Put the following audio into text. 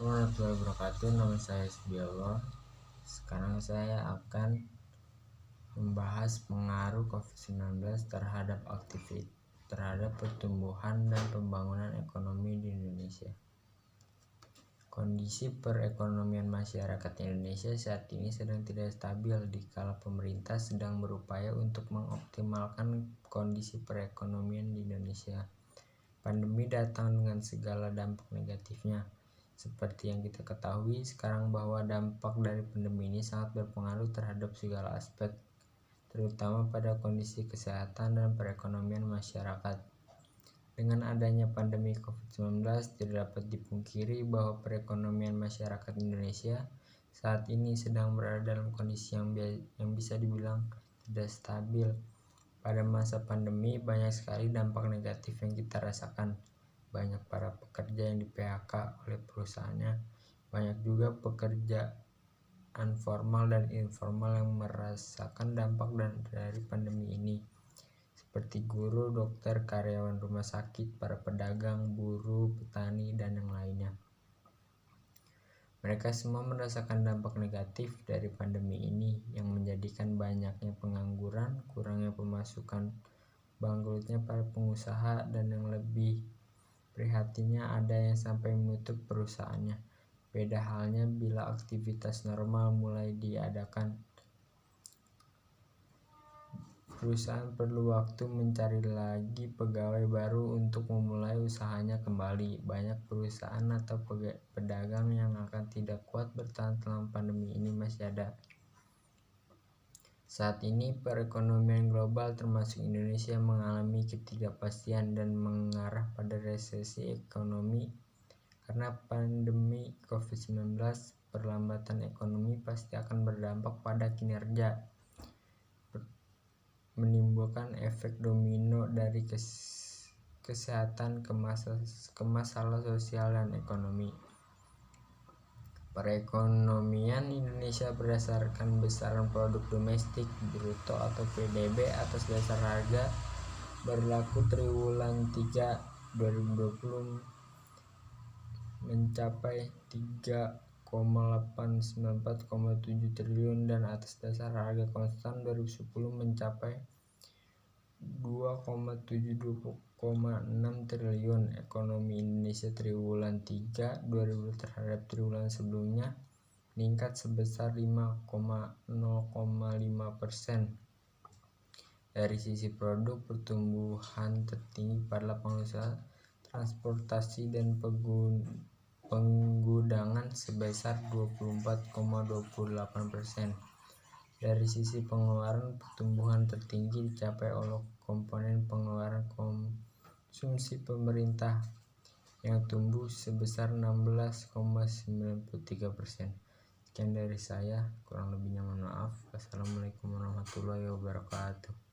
Warahmatullahi wabarakatuh. Nama saya Subiolo. Sekarang saya akan membahas pengaruh COVID-19 terhadap pertumbuhan dan pembangunan ekonomi di Indonesia. Kondisi perekonomian masyarakat Indonesia saat ini sedang tidak stabil dikala pemerintah sedang berupaya untuk mengoptimalkan kondisi perekonomian di Indonesia. Pandemi datang dengan segala dampak negatifnya. Seperti yang kita ketahui sekarang bahwa dampak dari pandemi ini sangat berpengaruh terhadap segala aspek, terutama pada kondisi kesehatan dan perekonomian masyarakat. Dengan adanya pandemi COVID-19, tidak dapat dipungkiri bahwa perekonomian masyarakat Indonesia saat ini sedang berada dalam kondisi yang bisa dibilang tidak stabil. Pada masa pandemi, banyak sekali dampak negatif yang kita rasakan. Banyak para pekerja yang di-PHK oleh perusahaannya. Banyak juga pekerjaan formal dan informal yang merasakan dampak dari pandemi ini, seperti guru, dokter, karyawan rumah sakit, para pedagang, buruh, petani, dan yang lainnya. Mereka semua merasakan dampak negatif dari pandemi ini yang menjadikan banyaknya pengangguran, kurangnya pemasukan, bangkrutnya para pengusaha, dan yang lebih prihatinnya ada yang sampai menutup perusahaannya. Beda halnya bila aktivitas normal mulai diadakan. Perusahaan perlu waktu mencari lagi pegawai baru untuk memulai usahanya kembali. Banyak perusahaan atau pedagang yang akan tidak kuat bertahan selama pandemi ini masih ada. Saat ini perekonomian global termasuk Indonesia mengalami ketidakpastian dan mengarah pada resesi ekonomi karena pandemi COVID-19. Perlambatan ekonomi pasti akan berdampak pada kinerja, menimbulkan efek domino dari kesehatan ke masalah sosial dan ekonomi. Perekonomian Indonesia berdasarkan besaran produk domestik bruto atau PDB atas dasar harga berlaku triwulan 3 2020 mencapai 3,894,7 triliun dan atas dasar harga konstan 2010 mencapai 2,726,6 triliun. Ekonomi Indonesia triwulan 3 2000 terhadap triwulan sebelumnya meningkat sebesar 5,0,5%. Dari sisi produk, pertumbuhan tertinggi pada lapangan usaha, transportasi, dan penggudangan sebesar 24,28%. Dari sisi pengeluaran, pertumbuhan tertinggi dicapai oleh komponen pengeluaran konsumsi pemerintah yang tumbuh sebesar 16,93%. Sekian dari saya, kurang lebihnya mohon maaf. Wassalamualaikum warahmatullahi wabarakatuh.